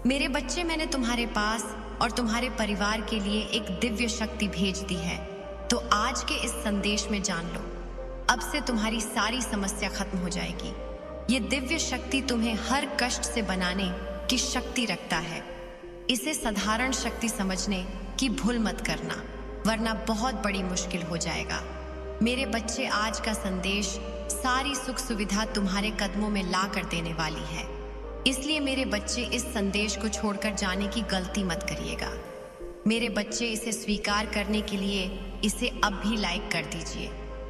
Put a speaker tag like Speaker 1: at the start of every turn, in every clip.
Speaker 1: मेरे बच्चे, मैंने तुम्हारे पास और तुम्हारे परिवार के लिए एक दिव्य शक्ति भेज दी है। तो आज के इस संदेश में जान लो, अब से तुम्हारी सारी समस्या खत्म हो जाएगी। ये दिव्य शक्ति तुम्हें हर कष्ट से बनाने की शक्ति रखता है। इसे साधारण शक्ति समझने की भूल मत करना, वरना बहुत बड़ी मुश्किल हो जाएगा। मेरे बच्चे, आज का संदेश सारी सुख सुविधा तुम्हारे कदमों में ला कर देने वाली है। इसलिए मेरे बच्चे, इस संदेश को छोड़कर जाने की गलती मत करिएगा। मेरे बच्चे, इसे स्वीकार करने के लिए इसे अब भी लाइक कर दीजिए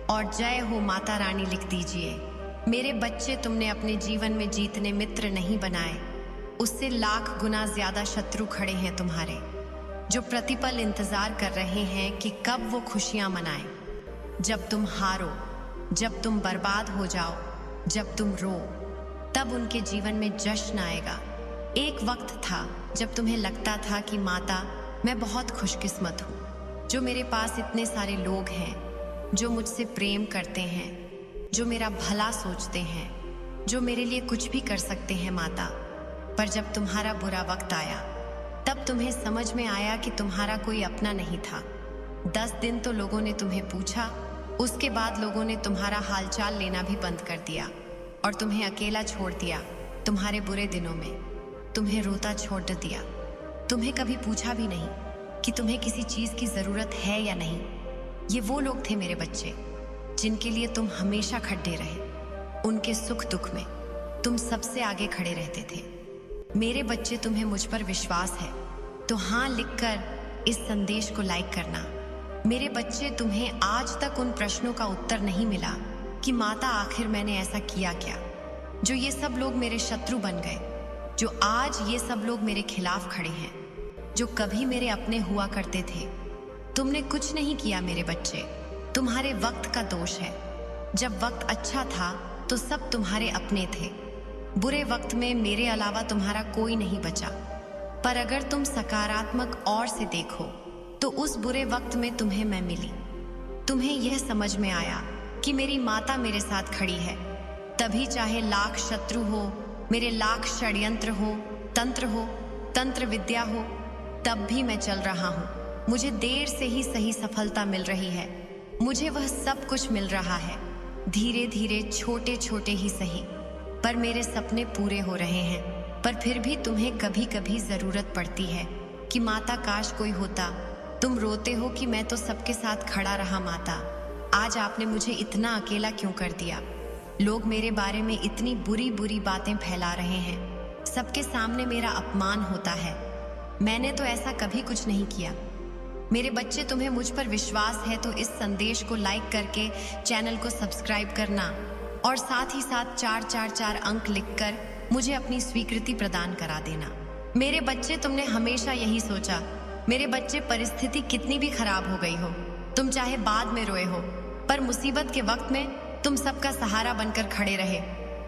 Speaker 1: और जय हो माता रानी लिख दीजिए। मेरे बच्चे, तुमने अपने जीवन में जीतने मित्र नहीं बनाए, उससे लाख गुना ज्यादा शत्रु खड़े हैं तुम्हारे, जो प्रतिपल इंतजार कर रहे हैं कि कब वो खुशियां मनाएं। जब तुम हारो, जब तुम बर्बाद हो जाओ, जब तुम रो, तब उनके जीवन में जश्न आएगा। एक वक्त था जब तुम्हें लगता था कि माता, मैं बहुत खुशकिस्मत हूँ जो मेरे पास इतने सारे लोग हैं जो मुझसे प्रेम करते हैं, जो मेरा भला सोचते हैं, जो मेरे लिए कुछ भी कर सकते हैं माता। पर जब तुम्हारा बुरा वक्त आया, तब तुम्हें समझ में आया कि तुम्हारा कोई अपना नहीं था। 10 दिन तो लोगों ने तुम्हें पूछा, उसके बाद लोगों ने तुम्हारा हालचाल लेना भी बंद कर दिया और तुम्हें अकेला छोड़ दिया। तुम्हारे बुरे दिनों में तुम्हें रोता छोड़ दिया। तुम्हें कभी पूछा भी नहीं कि तुम्हें किसी चीज़ की ज़रूरत है या नहीं। ये वो लोग थे मेरे बच्चे, जिनके लिए तुम हमेशा खड़े रहे। उनके सुख दुख में तुम सबसे आगे खड़े रहते थे। मेरे बच्चे, तुम्हें मुझ पर विश्वास है तो हाँ लिखकर इस संदेश को लाइक करना। मेरे बच्चे, तुम्हें आज तक उन प्रश्नों का उत्तर नहीं मिला कि माता, आखिर मैंने ऐसा किया क्या जो ये सब लोग मेरे शत्रु बन गए, जो आज ये सब लोग मेरे खिलाफ खड़े हैं, जो कभी मेरे अपने हुआ करते थे। तुमने कुछ नहीं किया मेरे बच्चे, तुम्हारे वक्त का दोष है। जब वक्त अच्छा था तो सब तुम्हारे अपने थे। बुरे वक्त में मेरे अलावा तुम्हारा कोई नहीं बचा। पर अगर तुम सकारात्मक और से देखो तो उस बुरे वक्त में तुम्हें मैं मिली। तुम्हें यह समझ में आया कि मेरी माता मेरे साथ खड़ी है। तभी चाहे लाख शत्रु हो, मेरे लाख षड्यंत्र हो, तंत्र विद्या हो, तब भी मैं चल रहा हूँ। मुझे देर से ही सही सफलता मिल रही है। मुझे वह सब कुछ मिल रहा है, धीरे धीरे, छोटे छोटे ही सही, पर मेरे सपने पूरे हो रहे हैं। पर फिर भी तुम्हें कभी कभी जरूरत पड़ती है कि माता, काश कोई होता। तुम रोते हो कि मैं तो सबके साथ खड़ा रहा माता, आज आपने मुझे इतना अकेला क्यों कर दिया। लोग मेरे बारे में इतनी बुरी बुरी बातें फैला रहे हैं, सबके सामने मेरा अपमान होता है। मैंने तो ऐसा कभी कुछ नहीं किया। मेरे बच्चे, तुम्हें मुझ पर विश्वास है तो इस संदेश को लाइक करके चैनल को सब्सक्राइब करना और साथ ही साथ 444 अंक लिखकर मुझे अपनी स्वीकृति प्रदान करा देना। मेरे बच्चे, तुमने हमेशा यही सोचा। मेरे बच्चे, परिस्थिति कितनी भी खराब हो गई हो, तुम चाहे बाद में रोए हो, पर मुसीबत के वक्त में तुम सबका सहारा बनकर खड़े रहे।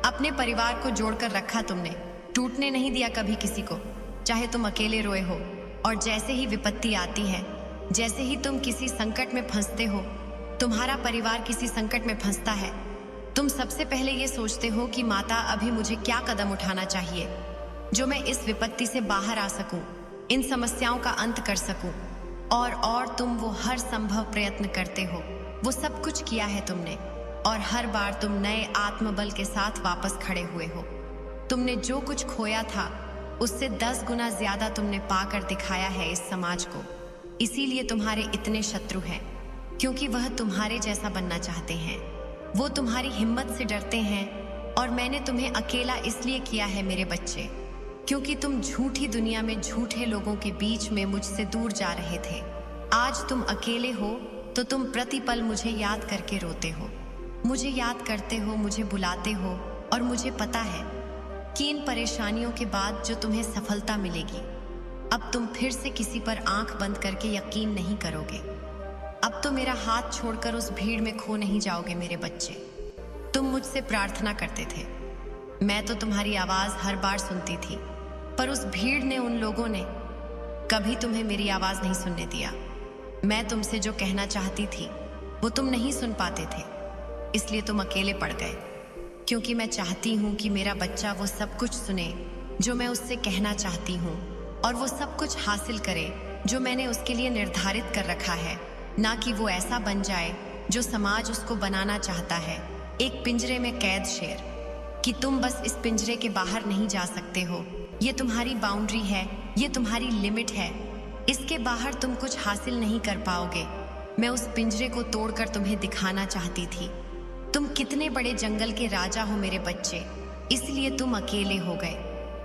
Speaker 1: अपने परिवार को जोड़कर रखा तुमने, टूटने नहीं दिया कभी किसी को। चाहे तुम अकेले रोए हो, और जैसे ही विपत्ति आती है, जैसे ही तुम किसी संकट में फंसते हो, तुम्हारा परिवार किसी संकट में फंसता है, तुम सबसे पहले ये सोचते हो कि माता, अभी मुझे क्या कदम उठाना चाहिए जो मैं इस विपत्ति से बाहर आ सकूं, इन समस्याओं का अंत कर सकूं। और तुम वो हर संभव प्रयत्न करते हो। वो सब कुछ किया है तुमने, और हर बार तुम नए आत्मबल के साथ वापस खड़े हुए हो। तुमने जो कुछ खोया था उससे 10 गुना ज्यादा तुमने पाकर दिखाया है इस समाज को। इसीलिए तुम्हारे इतने शत्रु हैं, क्योंकि वह तुम्हारे जैसा बनना चाहते हैं। वो तुम्हारी हिम्मत से डरते हैं, और मैंने तुम्हें अकेला इसलिए किया है मेरे बच्चे, क्योंकि तुम झूठी दुनिया में झूठे लोगों के बीच में मुझसे दूर जा रहे थे। आज तुम अकेले हो तो तुम प्रतिपल मुझे याद करके रोते हो, मुझे याद करते हो, मुझे बुलाते हो, और मुझे पता है कि इन परेशानियों के बाद जो तुम्हें सफलता मिलेगी, अब तुम फिर से किसी पर आंख बंद करके यकीन नहीं करोगे। अब तो मेरा हाथ छोड़कर उस भीड़ में खो नहीं जाओगे मेरे बच्चे। तुम मुझसे प्रार्थना करते थे, मैं तो तुम्हारी आवाज हर बार सुनती थी, पर उस भीड़ ने, उन लोगों ने कभी तुम्हें मेरी आवाज नहीं सुनने दिया। मैं तुमसे जो कहना चाहती थी वो तुम नहीं सुन पाते थे, इसलिए तुम अकेले पड़ गए। क्योंकि मैं चाहती हूं कि मेरा बच्चा वो सब कुछ सुने जो मैं उससे कहना चाहती हूँ, और वो सब कुछ हासिल करे जो मैंने उसके लिए निर्धारित कर रखा है, ना कि वो ऐसा बन जाए जो समाज उसको बनाना चाहता है, एक पिंजरे में कैद शेर, कि तुम बस इस पिंजरे के बाहर नहीं जा सकते हो। ये तुम्हारी बाउंड्री है, ये तुम्हारी लिमिट है, इसके बाहर तुम कुछ हासिल नहीं कर पाओगे। मैं उस पिंजरे को तोड़कर तुम्हें दिखाना चाहती थी। तुम कितने बड़े जंगल के राजा हो मेरे बच्चे, इसलिए तुम अकेले हो गए,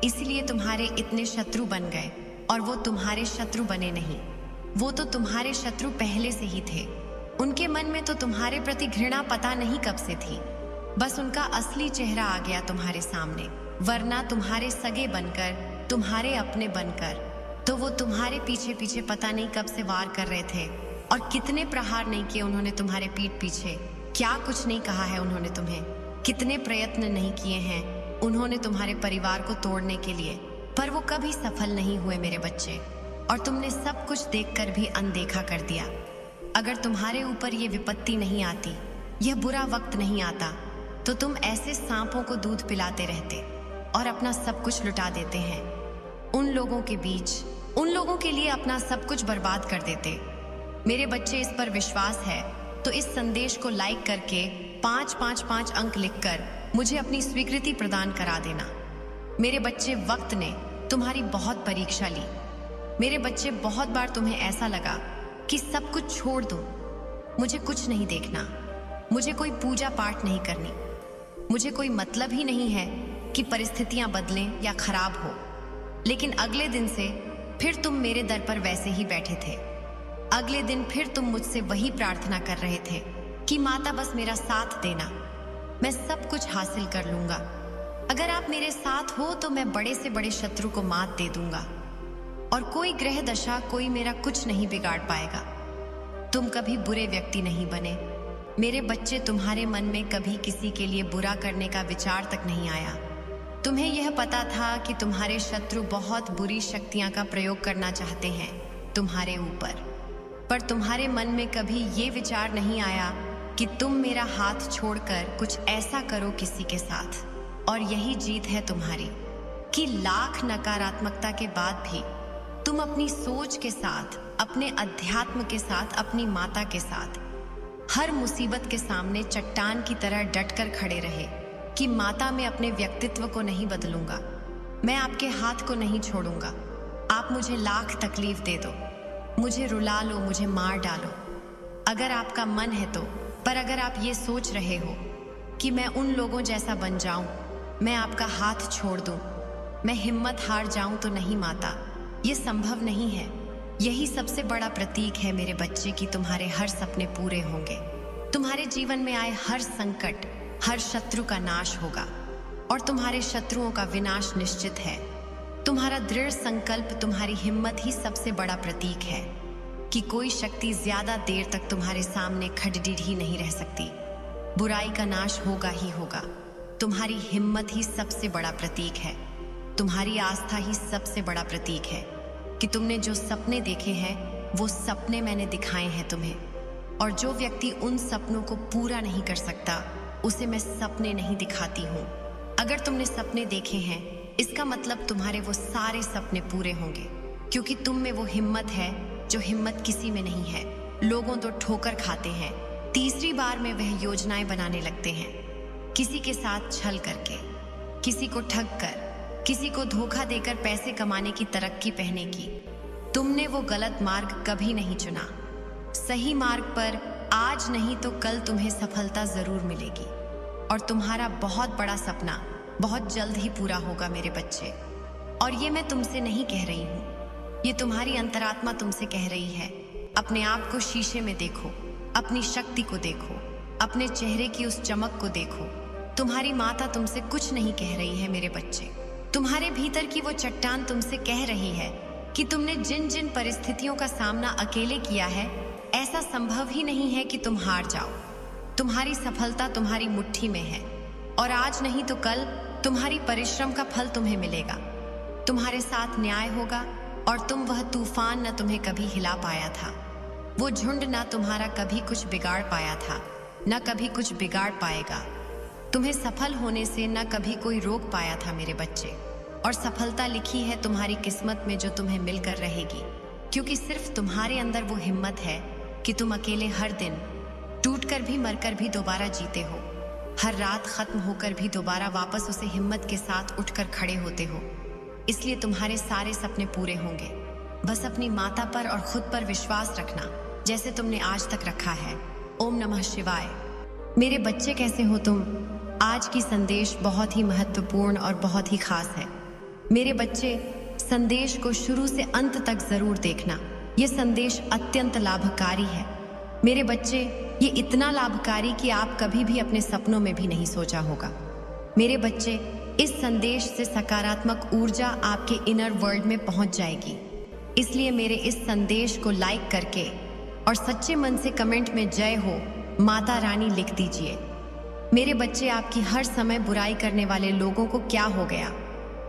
Speaker 1: इसलिए तुम्हारे इतने शत्रु बन गए, और वो तुम्हारे शत्रु बने नहीं, वो तो तुम्हारे शत्रु पहले से ही थे। उनके मन में तो तुम्हारे प्रति घृणा पता नहीं कब से थी, बस उनका असली चेहरा आ गया तुम्हारे सामने, वरना तुम्हारे सगे बनकर, तुम्हारे अपने बनकर तो वो तुम्हारे पीछे पीछे पता नहीं कब से वार कर रहे थे। और कितने प्रहार नहीं किए उन्होंने तुम्हारे पीठ पीछे, क्या कुछ नहीं कहा है उन्होंने तुम्हें, कितने प्रयत्न नहीं किए हैं उन्होंने तुम्हारे परिवार को तोड़ने के लिए, पर वो कभी सफल नहीं हुए मेरे बच्चे। और तुमने सब कुछ देखकर भी अनदेखा कर दिया। अगर तुम्हारे ऊपर ये विपत्ति नहीं आती, यह बुरा वक्त नहीं आता, तो तुम ऐसे सांपों को दूध पिलाते रहते और अपना सब कुछ लुटा देते हैं। उन लोगों के बीच, उन लोगों के लिए अपना सब कुछ बर्बाद कर देते। मेरे बच्चे, इस पर विश्वास है तो इस संदेश को लाइक करके 555 अंक लिखकर मुझे अपनी स्वीकृति प्रदान करा देना। मेरे बच्चे, वक्त ने तुम्हारी बहुत परीक्षा ली। मेरे बच्चे, बहुत बार तुम्हें ऐसा लगा कि सब कुछ छोड़ दूं, मुझे कुछ नहीं देखना, मुझे कोई पूजा पाठ नहीं करनी, मुझे कोई मतलब ही नहीं है कि परिस्थितियां बदलें या खराब हो। लेकिन अगले दिन से फिर तुम मेरे दर पर वैसे ही बैठे थे। अगले दिन फिर तुम मुझसे वही प्रार्थना कर रहे थे कि माता बस मेरा साथ देना, मैं सब कुछ हासिल कर लूंगा। अगर आप मेरे साथ हो तो मैं बड़े से बड़े शत्रु को मात दे दूंगा, और कोई ग्रह दशा, कोई मेरा कुछ नहीं बिगाड़ पाएगा। तुम कभी बुरे व्यक्ति नहीं बने मेरे बच्चे, तुम्हारे मन में कभी किसी के लिए बुरा करने का विचार तक नहीं आया। तुम्हें यह पता था कि तुम्हारे शत्रु बहुत बुरी शक्तियां का प्रयोग करना चाहते हैं तुम्हारे ऊपर, पर तुम्हारे मन में कभी ये विचार नहीं आया कि तुम मेरा हाथ छोड़कर कुछ ऐसा करो किसी के साथ। और यही जीत है तुम्हारी कि लाख नकारात्मकता के बाद भी तुम अपनी सोच के साथ, अपने अध्यात्म के साथ, अपनी माता के साथ हर मुसीबत के सामने चट्टान की तरह डटकर खड़े रहे कि माता, मैं अपने व्यक्तित्व को नहीं बदलूंगा, मैं आपके हाथ को नहीं छोड़ूंगा। आप मुझे लाख तकलीफ दे दो, मुझे रुला लो, मुझे मार डालो, अगर आपका मन है तो। पर अगर आप ये सोच रहे हो कि मैं उन लोगों जैसा बन जाऊं, मैं आपका हाथ छोड़ दूं, मैं हिम्मत हार जाऊं, तो नहीं माता, ये संभव नहीं है। यही सबसे बड़ा प्रतीक है मेरे बच्चे कि तुम्हारे हर सपने पूरे होंगे। तुम्हारे जीवन में आए हर संकट, हर शत्रु का नाश होगा, और तुम्हारे शत्रुओं का विनाश निश्चित है। तुम्हारा दृढ़ संकल्प, तुम्हारी हिम्मत ही सबसे बड़ा प्रतीक है कि कोई शक्ति ज्यादा देर तक तुम्हारे सामने खड़ीड ही नहीं रह सकती। बुराई का नाश होगा ही होगा। तुम्हारी हिम्मत ही सबसे बड़ा प्रतीक है, तुम्हारी आस्था ही सबसे बड़ा प्रतीक है कि तुमने जो सपने देखे हैं वो सपने मैंने दिखाए हैं तुम्हें, और जो व्यक्ति उन सपनों को पूरा नहीं कर सकता उसे मैं सपने नहीं दिखाती हूँ। अगर तुमने सपने देखे हैं, इसका मतलब तुम्हारे वो सारे सपने पूरे होंगे, क्योंकि तुम में वो हिम्मत है जो हिम्मत किसी में नहीं है। लोगों तो ठोकर खाते हैं, तीसरी बार में वह योजनाएं बनाने लगते हैं, किसी के साथ छल करके, किसी को ठग कर, किसी को धोखा देकर पैसे कमाने की तरक्की पहने की। तुमने वो गलत मार्ग कभी नहीं चुना। सही मार्ग पर आज नहीं तो कल तुम्हें सफलता जरूर मिलेगी, और तुम्हारा बहुत बड़ा सपना बहुत जल्द ही पूरा होगा मेरे बच्चे। और ये मैं तुमसे नहीं कह रही हूँ, ये तुम्हारी अंतरात्मा तुमसे कह रही है। अपने आप को शीशे में देखो, अपनी शक्ति को देखो, अपने चेहरे की उस चमक को देखो। तुम्हारी माता तुमसे कुछ नहीं कह रही है मेरे बच्चे। तुम्हारे भीतर की वो चट्टान तुमसे कह रही है कि तुमने जिन जिन परिस्थितियों का सामना अकेले किया है, ऐसा संभव ही नहीं है कि तुम हार जाओ। तुम्हारी सफलता तुम्हारी मुट्ठी में है, और आज नहीं तो कल तुम्हारी परिश्रम का फल तुम्हें मिलेगा। तुम्हारे साथ न्याय होगा, और तुम वह तूफान न तुम्हें कभी हिला पाया था, वो झुंड ना तुम्हारा कभी कुछ बिगाड़ पाया था, न कभी कुछ बिगाड़ पाएगा। तुम्हें सफल होने से न कभी कोई रोक पाया था मेरे बच्चे, और सफलता लिखी है तुम्हारी किस्मत में जो तुम्हें मिलकर रहेगी, क्योंकि सिर्फ तुम्हारे अंदर वो हिम्मत है कि तुम अकेले हर दिन टूटकर भी मरकर भी दोबारा जीते हो, हर रात खत्म होकर भी दोबारा वापस उसे हिम्मत के साथ उठकर खड़े होते हो। इसलिए तुम्हारे सारे सपने पूरे होंगे। बस अपनी माता पर और खुद पर विश्वास रखना, जैसे तुमने आज तक रखा है। ओम नमः शिवाय। मेरे बच्चे, कैसे हो तुम? आज की संदेश बहुत ही महत्वपूर्ण और बहुत ही खास है। मेरे बच्चे, संदेश को शुरू से अंत तक जरूर देखना। ये संदेश अत्यंत लाभकारी है। मेरे बच्चे, ये इतना लाभकारी कि आप कभी भी अपने सपनों में भी नहीं सोचा होगा। मेरे बच्चे, इस संदेश से सकारात्मक ऊर्जा आपके इनर वर्ल्ड में पहुंच जाएगी। इसलिए मेरे इस संदेश को लाइक करके और सच्चे मन से कमेंट में जय हो माता रानी लिख दीजिए। मेरे बच्चे, आपकी हर समय बुराई करने वाले लोगों को क्या हो गया,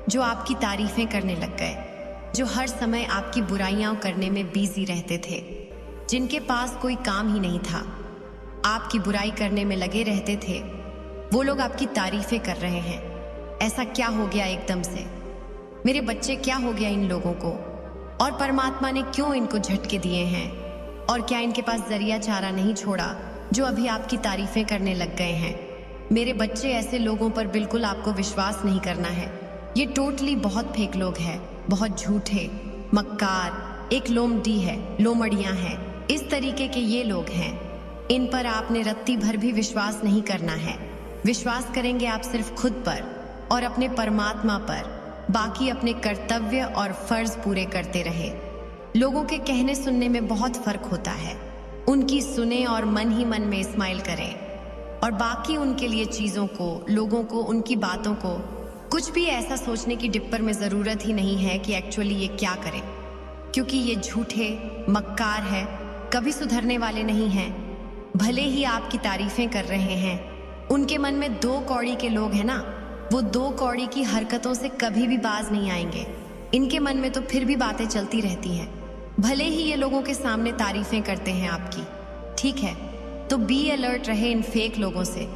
Speaker 1: जो आपकी तारीफें करने लग गए, जो हर समय आपकी बुराइयां करने में बिजी रहते थे, जिनके पास कोई काम ही नहीं था, आपकी बुराई करने में लगे रहते थे, वो लोग आपकी तारीफें कर रहे हैं। ऐसा क्या हो गया एकदम से? मेरे बच्चे, क्या हो गया इन लोगों को? और परमात्मा ने क्यों इनको झटके दिए हैं? और क्या इनके पास जरिया चारा नहीं छोड़ा जो अभी आपकी तारीफें करने लग गए हैं? मेरे बच्चे, ऐसे लोगों पर बिल्कुल आपको विश्वास नहीं करना है। ये टोटली बहुत फेक लोग हैं, बहुत झूठे, मक्कार, एक लोमड़ी है, लोमड़ियां हैं, इस तरीके के ये लोग हैं। इन पर आपने रत्ती भर भी विश्वास नहीं करना है। विश्वास करेंगे आप सिर्फ खुद पर और अपने परमात्मा पर। बाकी अपने कर्तव्य और फर्ज पूरे करते रहे। लोगों के कहने सुनने में बहुत फर्क होता है। उनकी सुने और मन ही मन में स्माइल करें, और बाकी उनके लिए चीज़ों को, लोगों को, उनकी बातों को कुछ भी ऐसा सोचने की डिप्पर में ज़रूरत ही नहीं है कि एक्चुअली ये क्या करें, क्योंकि ये झूठे, मक्कार है, कभी सुधरने वाले नहीं हैं। भले ही आपकी तारीफें कर रहे हैं, उनके मन में दो कौड़ी के लोग हैं ना, वो दो कौड़ी की हरकतों से कभी भी बाज नहीं आएंगे। इनके मन में तो फिर भी बातें चलती रहती हैं, भले ही ये लोगों के सामने तारीफें करते हैं आपकी। ठीक है, तो बी अलर्ट रहे इन फेक लोगों से।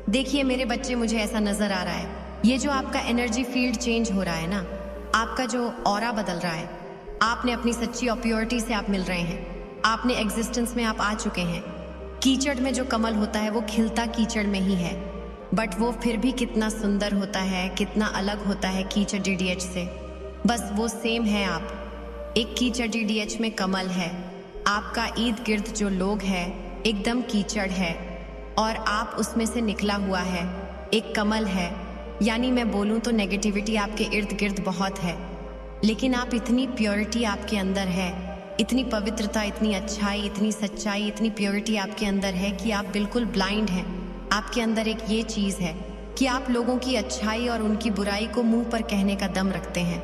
Speaker 1: देखिए मेरे बच्चे, मुझे ऐसा नजर आ रहा है, ये जो आपका एनर्जी फील्ड चेंज हो रहा है ना, आपका जो ऑरा बदल रहा है, आपने अपनी सच्ची और प्योरिटी से आप मिल रहे हैं, आपने एग्जिस्टेंस में आप आ चुके हैं। कीचड़ में जो कमल होता है वो खिलता कीचड़ में ही है, बट वो फिर भी कितना सुंदर होता है, कितना अलग होता है कीचड़ डीडीएच से। बस वो सेम है आप। एक कीचड़ डीडीएच में कमल है, आपका इर्द गिर्द जो लोग हैं एकदम कीचड़ है, और आप उसमें से निकला हुआ है, एक कमल है। यानी मैं बोलूँ तो नेगेटिविटी आपके इर्द गिर्द बहुत है, लेकिन आप इतनी प्योरिटी आपके अंदर है, इतनी पवित्रता, इतनी अच्छाई, इतनी सच्चाई, इतनी प्योरिटी आपके अंदर है कि आप बिल्कुल ब्लाइंड हैं। आपके अंदर एक ये चीज़ है कि आप लोगों की अच्छाई और उनकी बुराई को मुंह पर कहने का दम रखते हैं।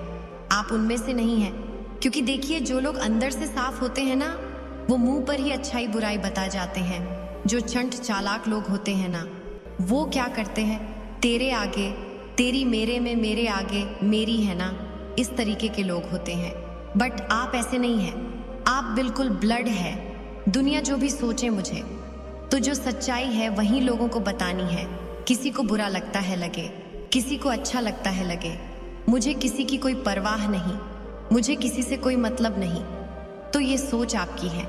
Speaker 1: आप उनमें से नहीं हैं, क्योंकि देखिए जो लोग अंदर से साफ होते हैं ना, वो मुंह पर ही अच्छाई बुराई बता जाते हैं। जो चंट चालाक लोग होते हैं ना, वो क्या करते हैं, तेरे आगे तेरी, मेरे में मेरे आगे मेरी है ना, इस तरीके के लोग होते हैं। बट आप ऐसे नहीं हैं, आप बिल्कुल ब्लड है। दुनिया जो भी सोचे मुझे, तो जो सच्चाई है वही लोगों को बतानी है। किसी को बुरा लगता है लगे, किसी को अच्छा लगता है लगे, मुझे किसी की कोई परवाह नहीं, मुझे किसी से कोई मतलब नहीं। तो ये सोच आपकी है,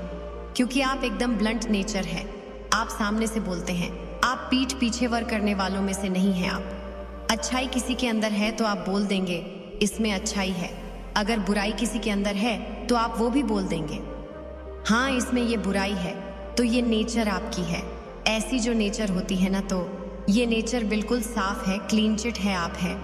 Speaker 1: क्योंकि आप एकदम ब्लंट नेचर है। आप सामने से बोलते हैं, आप पीठ पीछे वर करने वालों में से नहीं हैं। आप अच्छाई किसी के अंदर है तो आप बोल देंगे इसमें अच्छाई है, अगर बुराई किसी के अंदर है तो आप वो भी बोल देंगे हाँ इसमें ये बुराई है। तो ये नेचर आपकी है। ऐसी जो नेचर होती है ना, तो ये नेचर बिल्कुल साफ है, क्लीन चिट है आप है।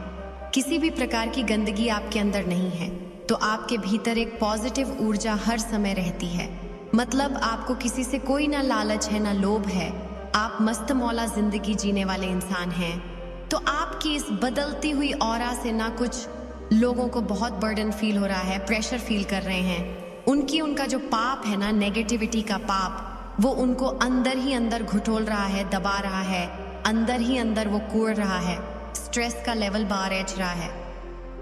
Speaker 1: किसी भी प्रकार की गंदगी आपके अंदर नहीं है। तो आपके भीतर एक पॉजिटिव ऊर्जा हर समय रहती है। मतलब आपको किसी से कोई ना लालच है ना लोभ है, आप मस्त मौला जिंदगी जीने वाले इंसान हैं। तो आपकी इस बदलती हुई ऑरा से ना कुछ लोगों को बहुत बर्डन फील हो रहा है, प्रेशर फील कर रहे हैं। उनका जो पाप है ना, नेगेटिविटी का पाप, वो उनको अंदर ही अंदर घुटोल रहा है, दबा रहा है, अंदर ही अंदर वो कूड़ रहा है, स्ट्रेस का लेवल बाहर एच रहा है।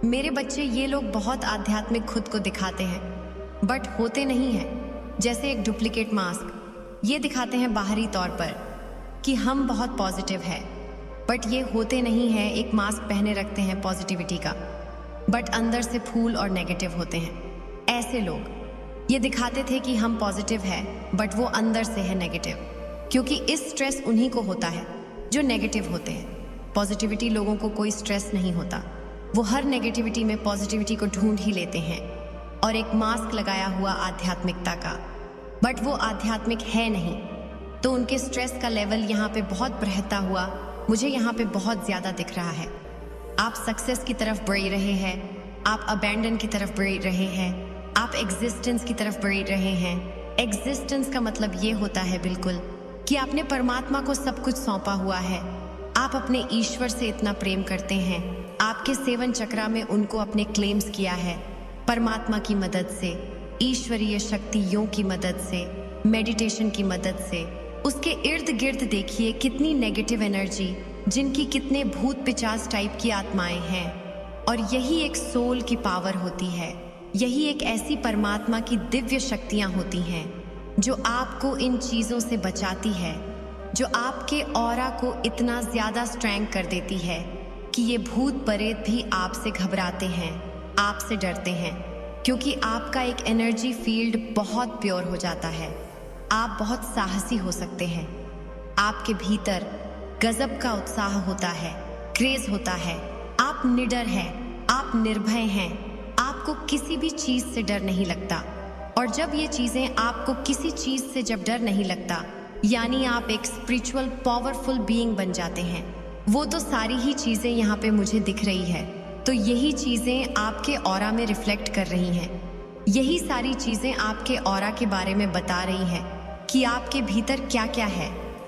Speaker 1: मेरे बच्चे, ये लोग बहुत आध्यात्मिक खुद को दिखाते हैं, बट होते नहीं हैं। जैसे एक डुप्लीकेट मास्क, ये दिखाते हैं बाहरी तौर पर कि हम बहुत पॉजिटिव है, बट ये होते नहीं हैं। एक मास्क पहने रखते हैं पॉजिटिविटी का, बट अंदर से फूल और नेगेटिव होते हैं। ऐसे लोग ये दिखाते थे कि हम पॉजिटिव है, बट वो अंदर से है नेगेटिव, क्योंकि इस स्ट्रेस उन्हीं को होता है जो नेगेटिव होते हैं। पॉजिटिविटी लोगों को कोई स्ट्रेस नहीं होता, वो हर नेगेटिविटी में पॉजिटिविटी को ढूंढ ही लेते हैं, और एक मास्क लगाया हुआ आध्यात्मिकता का, बट वो आध्यात्मिक है नहीं। तो उनके स्ट्रेस का लेवल यहाँ पे बहुत बढ़ता हुआ मुझे यहाँ पे बहुत ज़्यादा दिख रहा है। आप सक्सेस की तरफ बढ़ रहे हैं, आप अबैंडन की तरफ बढ़ रहे हैं, आप एग्जिस्टेंस की तरफ बढ़ रहे हैं। एग्जिस्टेंस का मतलब ये होता है बिल्कुल कि आपने परमात्मा को सब कुछ सौंपा हुआ है। आप अपने ईश्वर से इतना प्रेम करते हैं, आपके सेवन चक्रा में उनको अपने क्लेम्स किया है। परमात्मा की मदद से, ईश्वरीय शक्तियों की मदद से, मेडिटेशन की मदद से, उसके इर्द गिर्द देखिए कितनी नेगेटिव एनर्जी, जिनकी कितने भूत पिचास टाइप की आत्माएं हैं। और यही एक सोल की पावर होती है, यही एक ऐसी परमात्मा की दिव्य शक्तियां होती हैं जो आपको इन चीज़ों से बचाती है, जो आपके ऑरा को इतना ज़्यादा स्ट्रैंग कर देती है कि ये भूत प्रेत भी आपसे घबराते हैं, आपसे डरते हैं, क्योंकि आपका एक एनर्जी फील्ड बहुत प्योर हो जाता है। आप बहुत साहसी हो सकते हैं, आपके भीतर गजब का उत्साह होता है, क्रेज होता है, आप निडर हैं, आप निर्भय हैं, आपको किसी भी चीज़ से डर नहीं लगता। और जब ये चीज़ें आपको किसी चीज़ से जब डर नहीं लगता, यानी आप एक स्पिरिचुअल पावरफुल बीइंग बन जाते हैं। वो तो सारी ही चीज़ें यहाँ पे मुझे दिख रही है, तो यही चीज़ें आपके ऑरा में रिफ्लेक्ट कर रही हैं। यही सारी चीज़ें आपके ऑरा के बारे में बता रही हैं कि आपके भीतर क्या क्या है।